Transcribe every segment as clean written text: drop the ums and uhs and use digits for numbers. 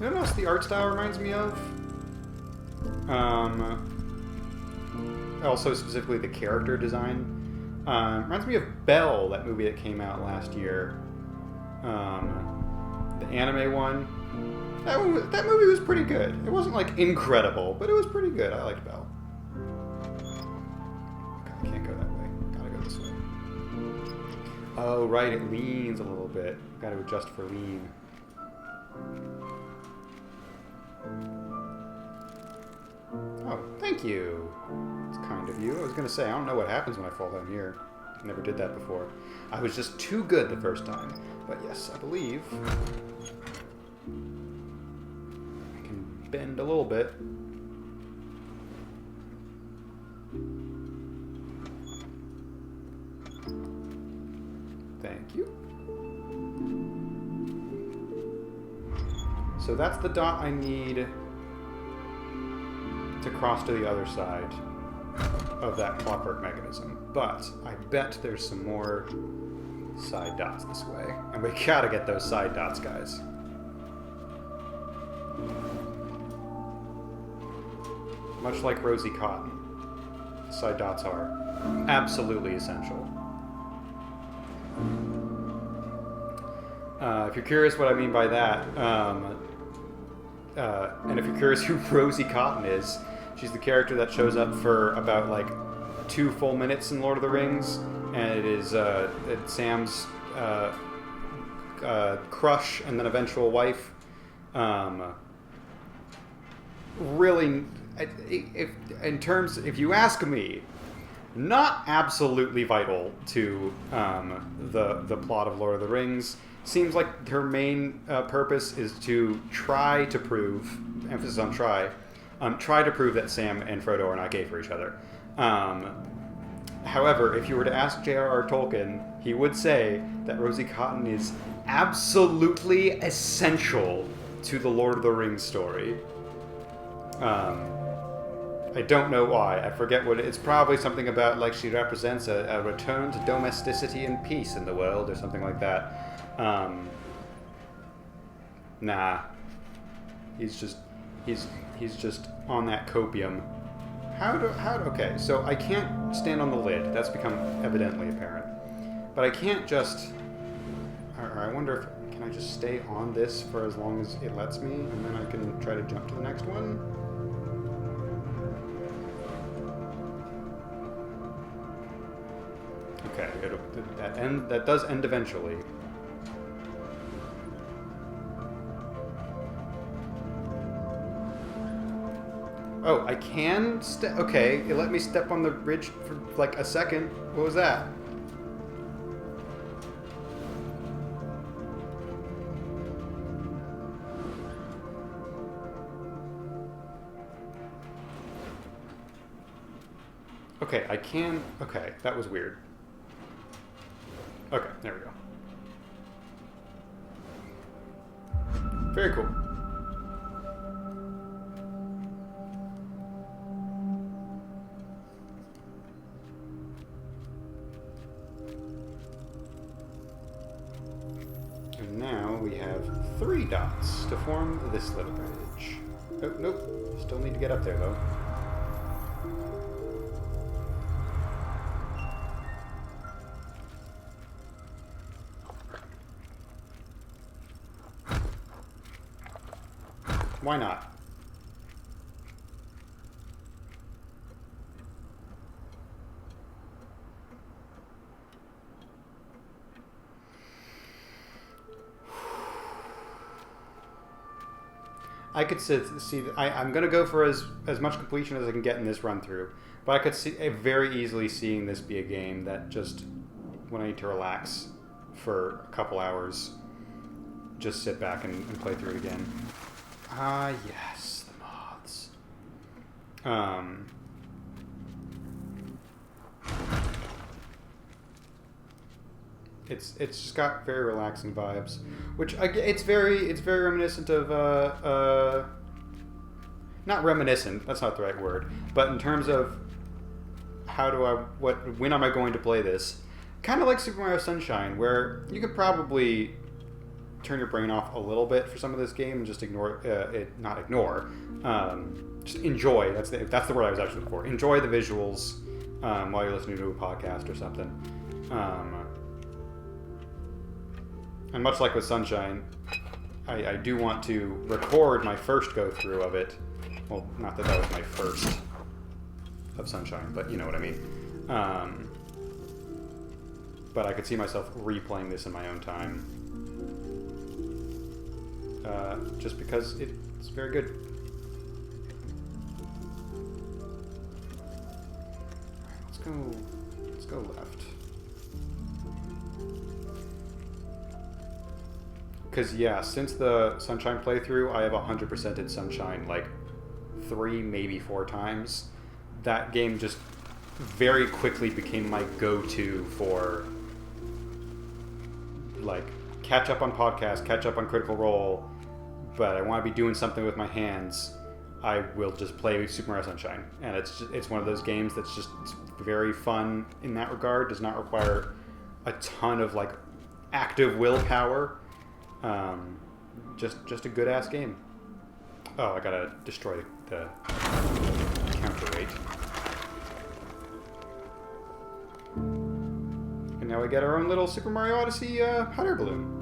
You know what else the art style reminds me of? Also specifically the character design. Reminds me of Belle, that movie that came out last year. The anime one. That movie was pretty good. It wasn't like incredible, but it was pretty good. I liked Belle. Okay, I can't go that way. Gotta go this way. Oh, right, it leans a little bit. Gotta adjust for lean. Oh, thank you. It's kind of you. I was gonna say, I don't know what happens when I fall down here. I never did that before. I was just too good the first time. But yes, I believe I can bend a little bit. Thank you. So that's the dot I need to cross to the other side of that clockwork mechanism. But I bet there's some more side dots this way. And we gotta get those side dots, guys. Much like Rosie Cotton, side dots are absolutely essential. If you're curious what I mean by that, and if you're curious who Rosie Cotton is, she's the character that shows up for about like 2 full minutes in Lord of the Rings, and it is it's Sam's crush and then eventual wife. Really, if you ask me, not absolutely vital to the plot of Lord of the Rings. Seems like her main purpose is to try to prove, emphasis on try to prove that Sam and Frodo are not gay for each other. However, if you were to ask J.R.R. Tolkien, he would say that Rosie Cotton is absolutely essential to the Lord of the Rings story. I don't know why. I forget what it's probably something about like she represents a return to domesticity and peace in the world or something like that. Nah. He's just on that copium. Okay, so I can't stand on the lid. That's become evidently apparent. But I can't just... I wonder if... Can I just stay on this for as long as it lets me? And then I can try to jump to the next one? Okay, that does end eventually. Oh, I can okay, it let me step on the ridge for like a second. What was that? Okay, I can... Okay, that was weird. Okay, there we go. Very cool. And now we have 3 dots to form this little bridge. Oh, nope. Still need to get up there, though. Why not? I could see. I'm going to go for as much completion as I can get in this run through, but I could see very easily seeing this be a game that just, when I need to relax for a couple hours, just sit back and play through it again. Ah, yes, the moths. It's just got very relaxing vibes, which it's very reminiscent of not reminiscent. That's not the right word, but in terms of when am I going to play this? Kind of like Super Mario Sunshine, where you could probably turn your brain off a little bit for some of this game and just ignore it. Not ignore. Just enjoy. That's the word I was actually looking for. Enjoy the visuals while you're listening to a podcast or something. And much like with Sunshine, I do want to record my first go-through of it. Well, not that was my first of Sunshine, but you know what I mean. But I could see myself replaying this in my own time. Just because it's very good. Alright, let's go left. Because, yeah, since the Sunshine playthrough, I have 100%ed Sunshine like 3, maybe 4 times. That game just very quickly became my go-to for, like, catch up on podcasts, catch up on Critical Role, but I want to be doing something with my hands. I will just play Super Mario Sunshine. And it's one of those games that's just very fun in that regard. Does not require a ton of, like, active willpower. Just a good ass game. Oh, I gotta destroy the counterweight. And now we get our own little Super Mario Odyssey hot air balloon.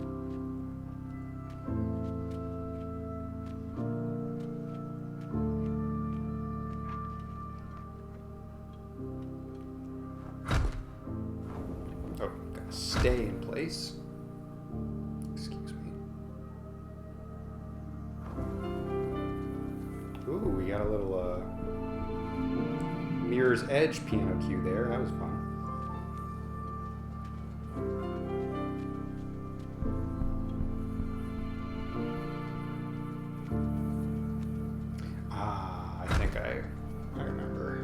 Oh, gotta stay in place. Ooh, we got a little Mirror's Edge piano cue there. That was fun. Ah, I think I remember.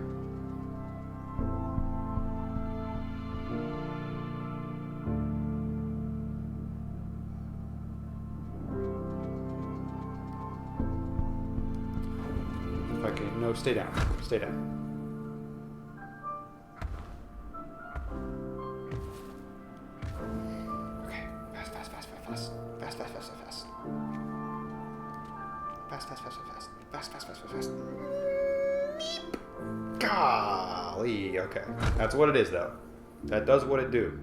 Okay, no, stay down. Stay down. Okay, fast. Fast. Beep. Golly, okay. That's what it is, though. That does what it do.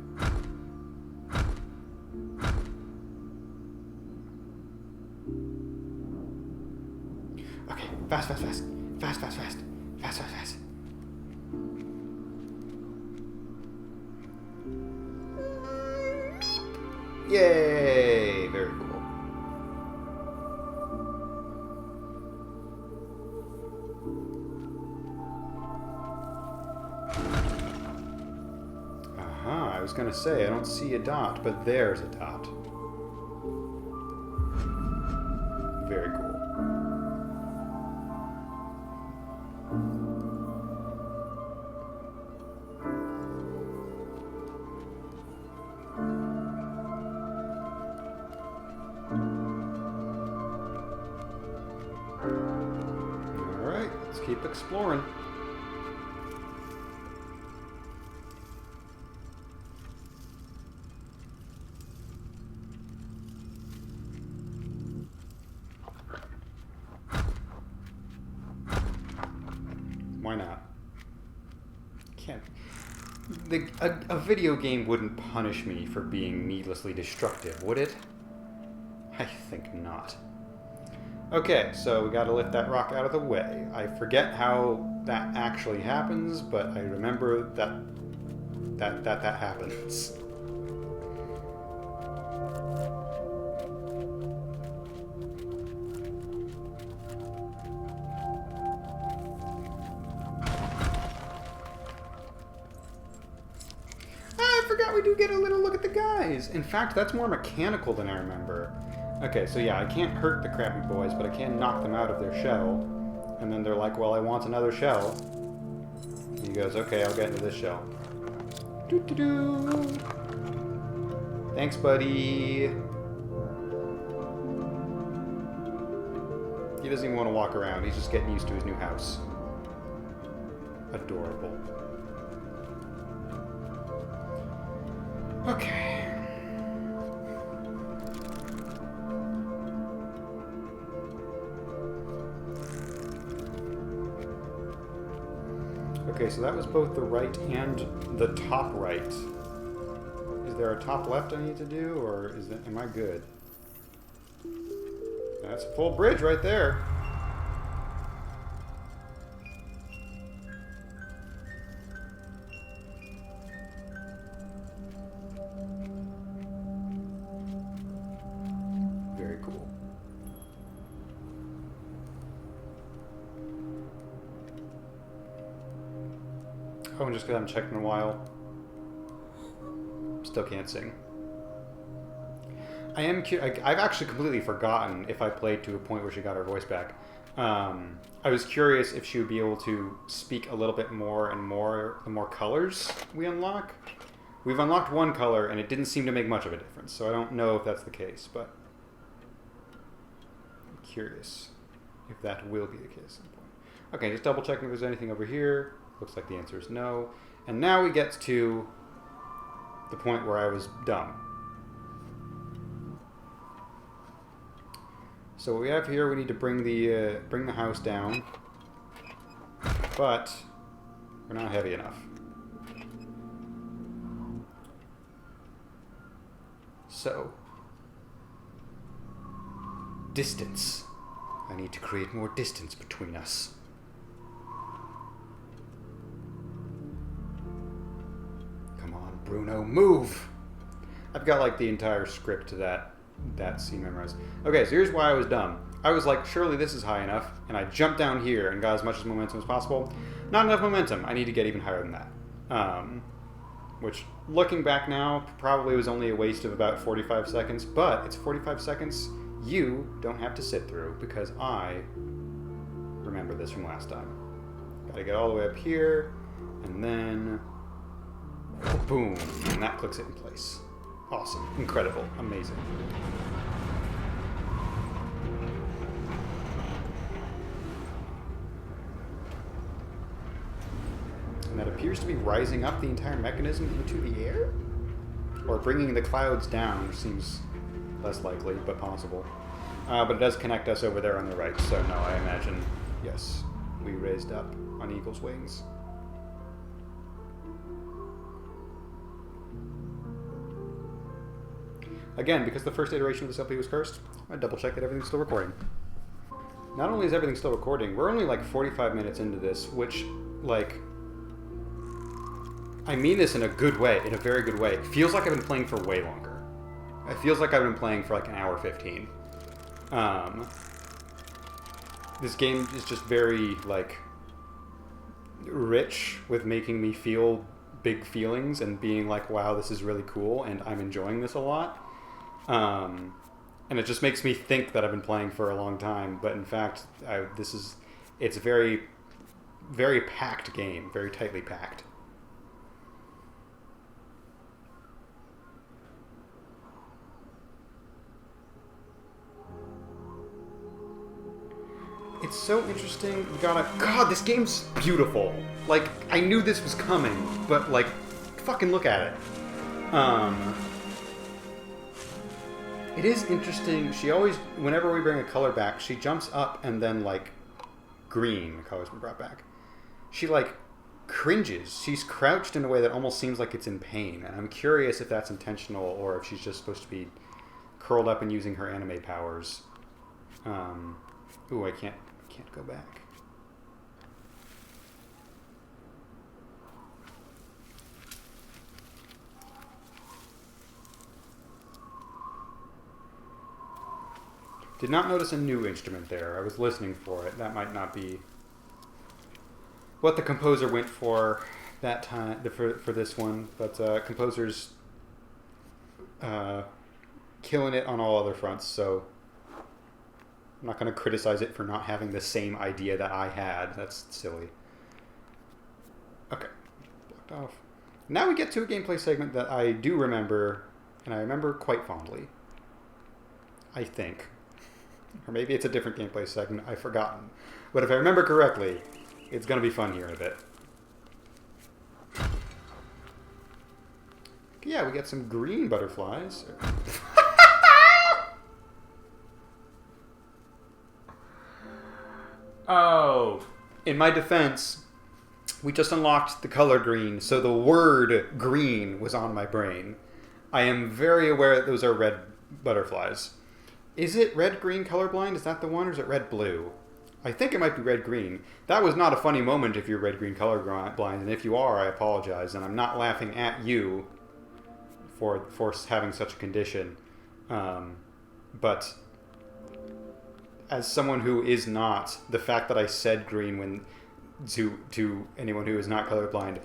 Okay, fast. Fast. Yay! Very cool. I was gonna say, I don't see a dot, but there's a dot. Very cool. Alright, let's keep exploring. Why not? Can't. A video game wouldn't punish me for being needlessly destructive, would it? I think not. Okay, so we gotta lift that rock out of the way. I forget how that actually happens, but I remember that happens. I forgot we do get a little look at the guys. In fact, that's more mechanical than I remember. Okay, so yeah, I can't hurt the crappy boys, but I can knock them out of their shell. And then they're like, well, I want another shell. And he goes, okay, I'll get into this shell. Doo-doo-doo. Thanks, buddy. He doesn't even want to walk around. He's just getting used to his new house. Adorable. Okay. Okay, so that was both the right and the top right. Is there a top left I need to do, or am I good? That's a full bridge right there. Very cool. Oh, and just because I haven't checked in a while, still can't sing. I am curious. I've actually completely forgotten if I played to a point where she got her voice back. I was curious if she would be able to speak a little bit more and more the more colors we unlock. We've unlocked one color, and it didn't seem to make much of a difference, so I don't know if that's the case, but I'm curious if that will be the case at some point. Okay, just double checking if there's anything over here. Looks like the answer is no. And now we get to the point where I was dumb. So what we have here, we need to bring the house down, but we're not heavy enough. So, distance. I need to create more distance between us. Come on, Bruno, move! I've got like the entire script to that scene memorized. Okay, so here's why I was dumb. I was like, surely this is high enough, and I jumped down here and got as much momentum as possible. Not enough momentum. I need to get even higher than that. Which, looking back now, probably was only a waste of about 45 seconds, but it's 45 seconds you don't have to sit through, because I remember this from last time. Gotta get all the way up here, and then boom, and that clicks it in place. Awesome. Incredible. Amazing. And that appears to be rising up the entire mechanism into the air? Or bringing the clouds down, which seems less likely, but possible. But it does connect us over there on the right, so no, I imagine, yes, we raised up on eagle's wings. Again, because the first iteration of this LP was cursed, I double check that everything's still recording. Not only is everything still recording, we're only like 45 minutes into this, which, like, I mean this in a good way, in a very good way. It feels like I've been playing for way longer. It feels like I've been playing for like an hour 15. This game is just very, like, rich with making me feel big feelings and being like, wow, this is really cool and I'm enjoying this a lot. And it just makes me think that I've been playing for a long time, but in fact, it's a very, very packed game, very tightly packed. It's so interesting. God, this game's beautiful. Like, I knew this was coming, but like, fucking look at it. It is interesting. She always, whenever we bring a color back, she jumps up and then, like, green, the color's been brought back. She, like, cringes. She's crouched in a way that almost seems like it's in pain. And I'm curious if that's intentional or if she's just supposed to be curled up and using her anime powers. Ooh, I can't go back. Did not notice a new instrument there. I was listening for it. That might not be what the composer went for that time for this one, but composer's killing it on all other fronts. So I'm not going to criticize it for not having the same idea that I had. That's silly. Okay, blocked off. Now we get to a gameplay segment that I do remember, and I remember quite fondly. I think. Or maybe it's a different gameplay segment I've forgotten. But if I remember correctly, it's going to be fun here in a bit. Yeah, we got some green butterflies. Oh. In my defense, We just unlocked the color green, so the word green was on my brain. I am very aware that those are red butterflies. Is it red-green colorblind? Is that the one, or is it red-blue? I think it might be red-green. That was not a funny moment if you're red-green colorblind, and if you are, I apologize, and I'm not laughing at you for having such a condition. But as someone who is not, the fact that I said green when to anyone who is not colorblind,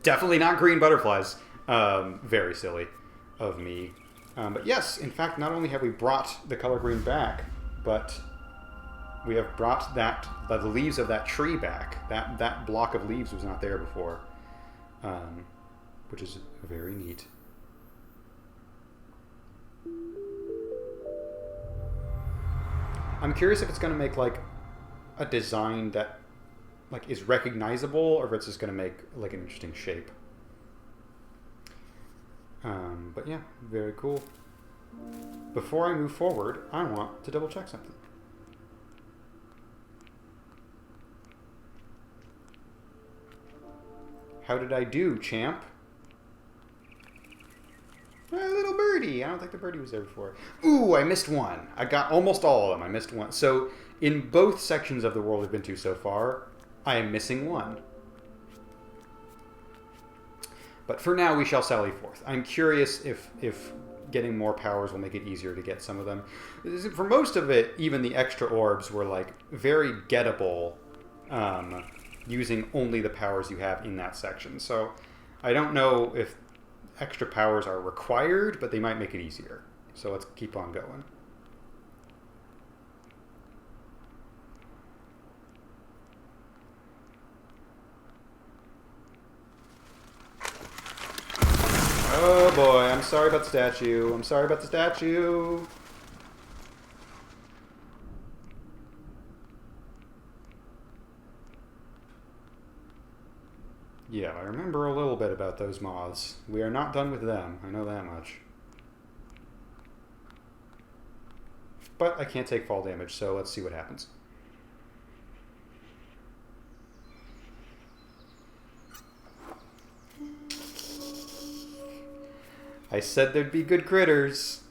definitely not green butterflies. Very silly of me. But yes, in fact, not only have we brought the color green back, but we have brought the leaves of that tree back. That block of leaves was not there before, which is very neat. I'm curious if it's going to make like a design that like is recognizable, or if it's just going to make like an interesting shape. But yeah, very cool. Before I move forward, I want to double check something. How did I do, champ? A little birdie. I don't think the birdie was there before. Ooh, I missed one. I got almost all of them. I missed one. So in both sections of the world we've been to so far, I am missing one. But for now, we shall sally forth. I'm curious if getting more powers will make it easier to get some of them. For most of it, even the extra orbs were like very gettable, using only the powers you have in that section. So I don't know if extra powers are required, but they might make it easier. So let's keep on going. Oh boy, I'm sorry about the statue. I'm sorry about the statue. Yeah, I remember a little bit about those moths. We are not done with them, I know that much. But I can't take fall damage, so let's see what happens. I said there'd be good critters.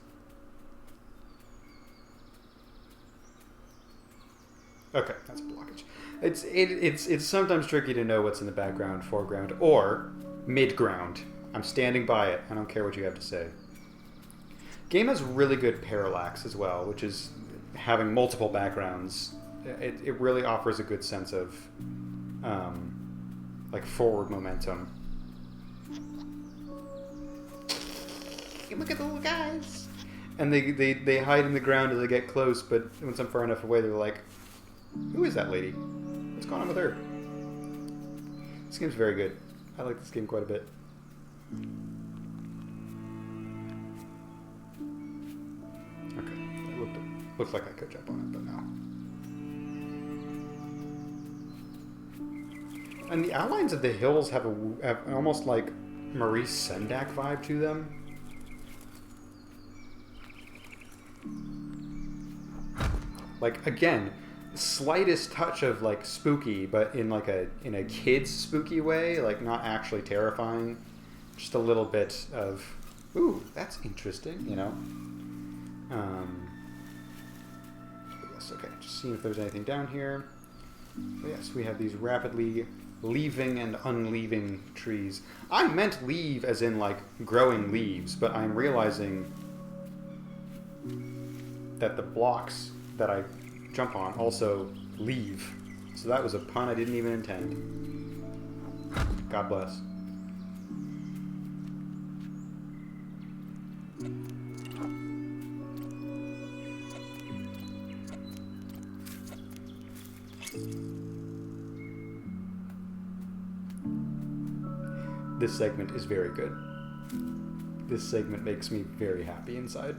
Okay, that's a blockage. It's sometimes tricky to know what's in the background, foreground, or mid-ground. I'm standing by it. I don't care what you have to say. Game has really good parallax as well, which is having multiple backgrounds. It really offers a good sense of like forward momentum. Look at the little guys. And they hide in the ground as they get close, but once I'm far enough away, they're like, who is that lady? What's going on with her? This game's very good. I like this game quite a bit. Okay, it looked like I could jump on it, but no. And the outlines of the hills have almost like Maurice Sendak vibe to them. Like, again, slightest touch of like spooky, but in like in a kid's spooky way, like not actually terrifying, just a little bit of, ooh, that's interesting, you know. Yes, okay, just seeing if there's anything down here. But yes, we have these rapidly leaving and unleaving trees. I meant leave as in like growing leaves, but I'm realizing that the blocks that I jump on also leave. So that was a pun I didn't even intend. God bless. This segment is very good. This segment makes me very happy inside.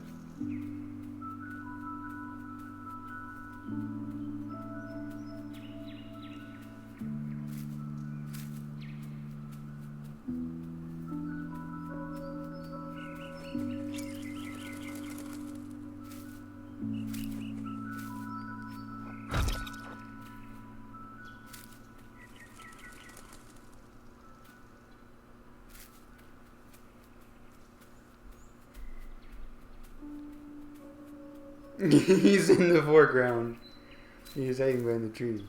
He's in the foreground. He's hiding behind the tree.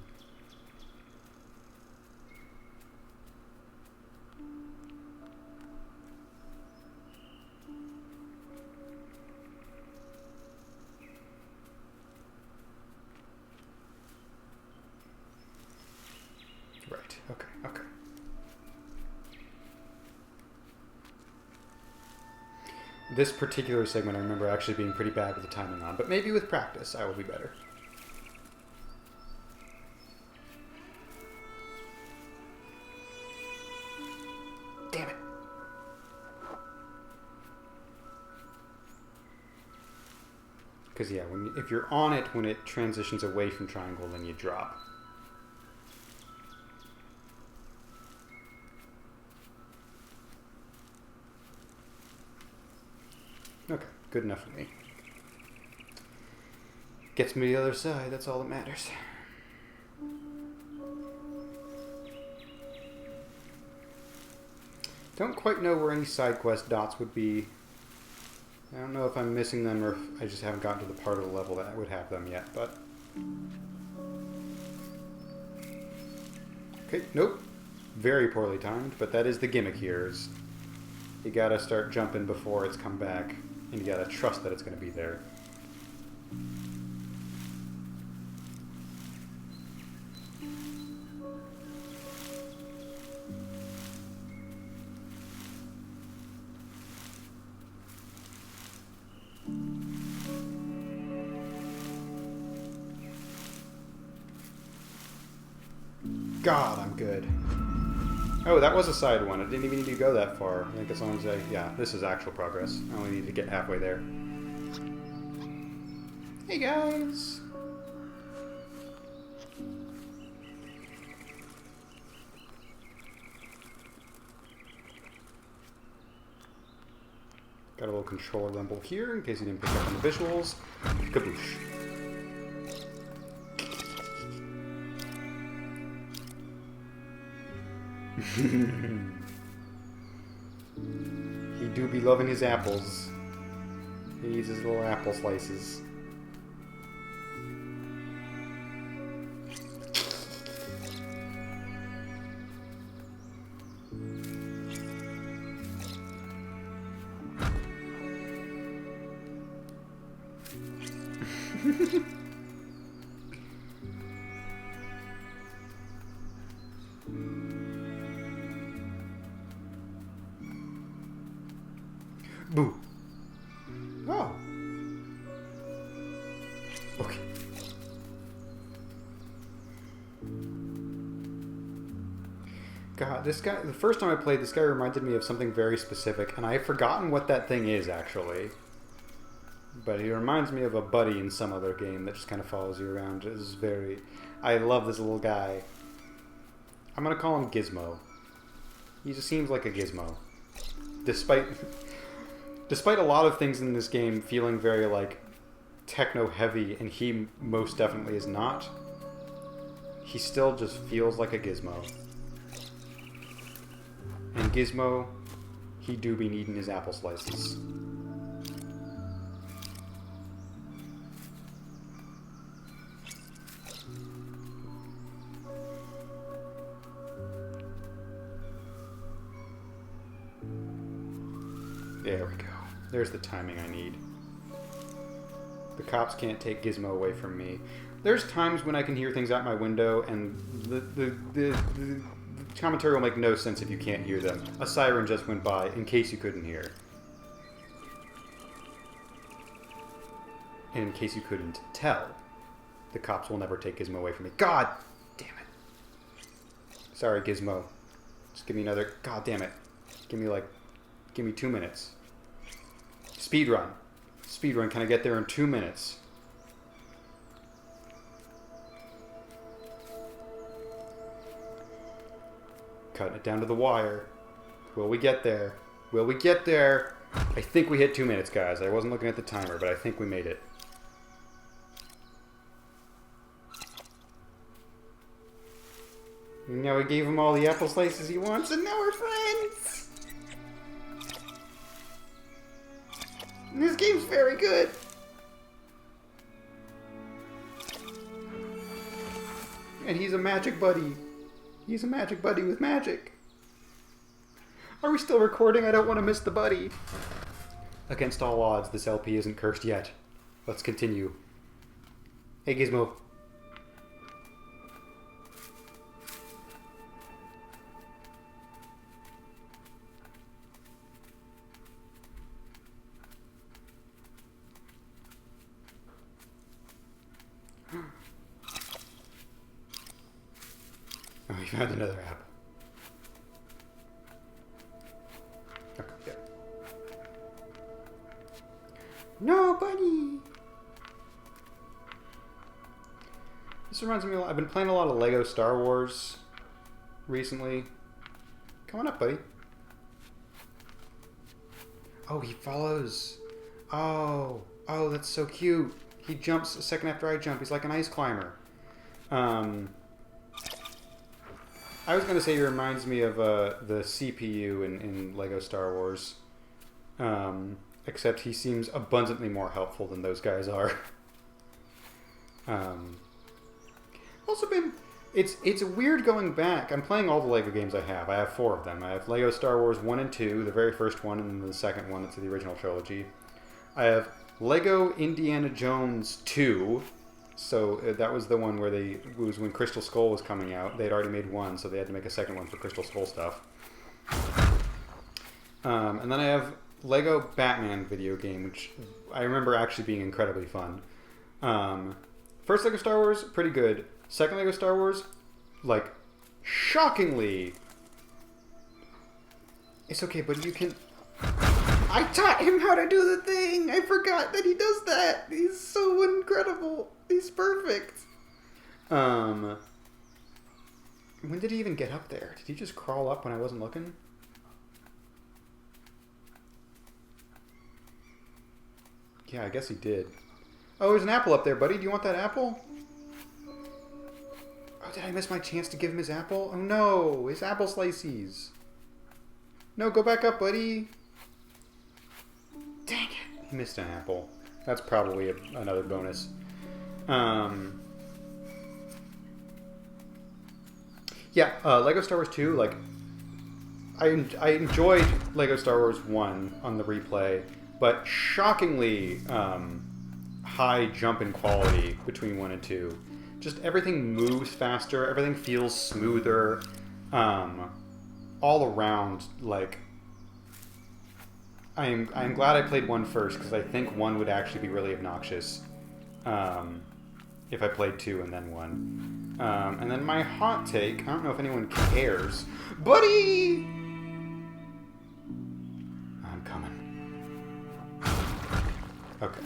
Right, okay, okay. This particular segment I remember actually being pretty bad with the timing on, but maybe with practice I will be better. Damn it. Because yeah, if you're on it when it transitions away from triangle, then you drop. Okay, good enough for me. Gets me to the other side, that's all that matters. Don't quite know where any side quest dots would be. I don't know if I'm missing them or if I just haven't gotten to the part of the level that I would have them yet, but... Okay, nope. Very poorly timed, but that is the gimmick here, is you gotta start jumping before it's come back. And you gotta trust that it's gonna be there. God, I'm good. Oh, that was a side one. I didn't even need to go that far. I think as long as I... Yeah, this is actual progress. I only need to get halfway there. Hey, guys! Got a little controller rumble here, in case you didn't pick up on the visuals. Kaboosh. He do be loving his apples. He needs his little apple slices. Boo. Oh. Okay. God, this guy, the first time I played, this guy reminded me of something very specific, and I've forgotten what that thing is, actually. But he reminds me of a buddy in some other game that just kind of follows you around. It's very... I love this little guy. I'm going to call him Gizmo. He just seems like a gizmo. Despite a lot of things in this game feeling very, like, techno-heavy, and he most definitely is not, he still just feels like a gizmo. And Gizmo, he do be needing his apple slices. There we go. There's the timing I need. The cops can't take Gizmo away from me. There's times when I can hear things out my window, and the commentary will make no sense if you can't hear them. A siren just went by, in case you couldn't hear. And in case you couldn't tell, the cops will never take Gizmo away from me. God damn it. Sorry, Gizmo. Just give me another... God damn it. Give me 2 minutes. Speedrun. Speedrun, can I get there in 2 minutes? Cutting it down to the wire. Will we get there? Will we get there? I think we hit 2 minutes, guys. I wasn't looking at the timer, but I think we made it. And now we gave him all the apple slices he wants, and now we're friends! This game's very good. And he's a magic buddy. He's a magic buddy with magic. Are we still recording? I don't want to miss the buddy. Against all odds, this LP isn't cursed yet. Let's continue. Hey, Gizmo. Oh, we found another apple. Okay, yeah. No, buddy! This reminds me, I've been playing a lot of Lego Star Wars recently. Come on up, buddy. Oh, he follows. Oh, that's so cute. He jumps a second after I jump. He's like an ice climber. I was going to say he reminds me of the CPU in Lego Star Wars. Except he seems abundantly more helpful than those guys are. Also been... It's weird going back. I'm playing all the Lego games I have. I have 4 of them. I have Lego Star Wars 1 and 2, the very first one, and then the second one. It's the original trilogy. I have Lego Indiana Jones 2. So that was the one where it was when Crystal Skull was coming out. They had already made one, so they had to make a second one for Crystal Skull stuff. And then I have Lego Batman video game, which I remember actually being incredibly fun. First Lego Star Wars, pretty good. Second Lego Star Wars, like, shockingly... It's okay, but you can... I taught him how to do the thing! I forgot that he does that! He's so incredible! He's perfect! When did he even get up there? Did he just crawl up when I wasn't looking? Yeah, I guess he did. Oh, there's an apple up there, buddy. Do you want that apple? Oh, did I miss my chance to give him his apple? Oh no! His apple slices! No, go back up, buddy! Dang it! He missed an apple. That's probably another bonus. Yeah, Lego Star Wars 2, like... I enjoyed Lego Star Wars 1 on the replay, but shockingly high jump in quality between 1 and 2. Just everything moves faster, everything feels smoother, all around, like... I'm glad I played 1 first, because I think 1 would actually be really obnoxious if I played 2 and then 1. And then my hot take, I don't know if anyone cares, buddy! I'm coming. Okay.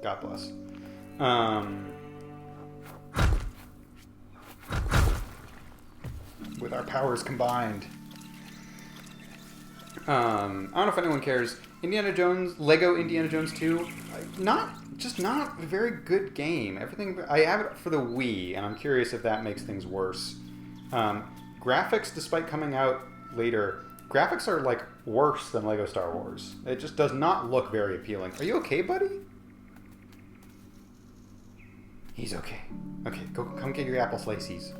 God bless. With our powers combined. I don't know if anyone cares. Indiana Jones, Lego Indiana Jones 2, not a very good game. Everything, I have it for the Wii, and I'm curious if that makes things worse. Graphics, despite coming out later, graphics are like worse than Lego Star Wars. It just does not look very appealing. Are you okay, buddy? He's okay. Okay, come get your apple slices.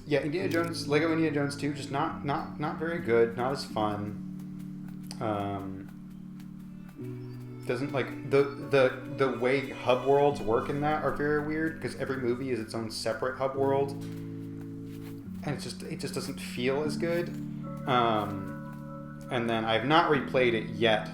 Yeah, Indiana Jones, Lego Indiana Jones 2, just not very good, not as fun. Doesn't like the way hub worlds work in that are very weird because every movie is its own separate hub world, and it just doesn't feel as good. And then I've not replayed it yet.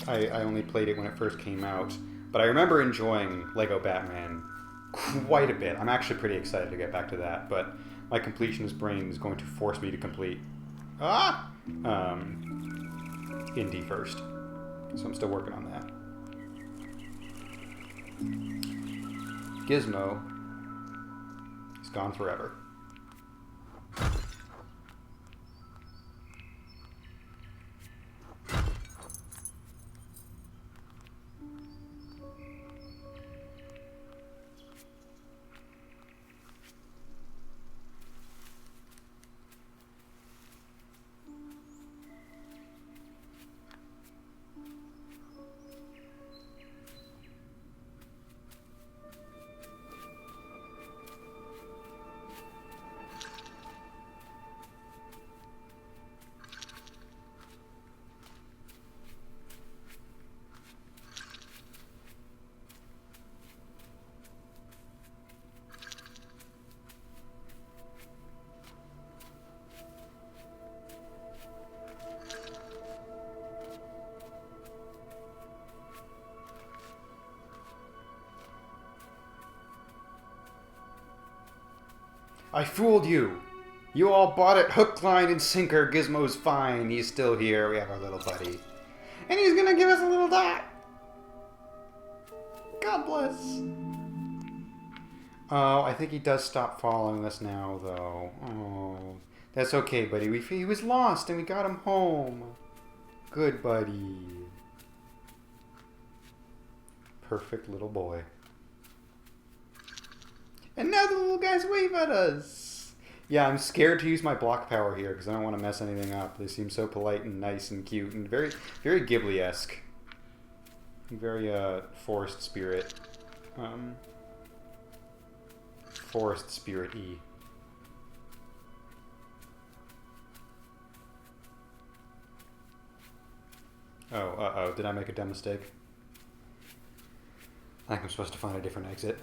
I only played it when it first came out, but I remember enjoying Lego Batman quite a bit. I'm actually pretty excited to get back to that, but my completionist brain is going to force me to complete Indy first. So I'm still working on that. Gizmo is gone forever. I fooled you. You all bought it hook, line, and sinker. Gizmo's fine. He's still here. We have our little buddy. And he's gonna give us a little dot. God bless. Oh, I think he does stop following us now, though. Oh, that's okay, buddy. He was lost, and we got him home. Good buddy. Perfect little boy. And now the little guys wave at us. Yeah, I'm scared to use my block power here because I don't want to mess anything up. They seem so polite and nice and cute and very, very Ghibli-esque. Very, forest spirit. Forest spirit-y. Oh, uh-oh. Did I make a dumb mistake? I think I'm supposed to find a different exit.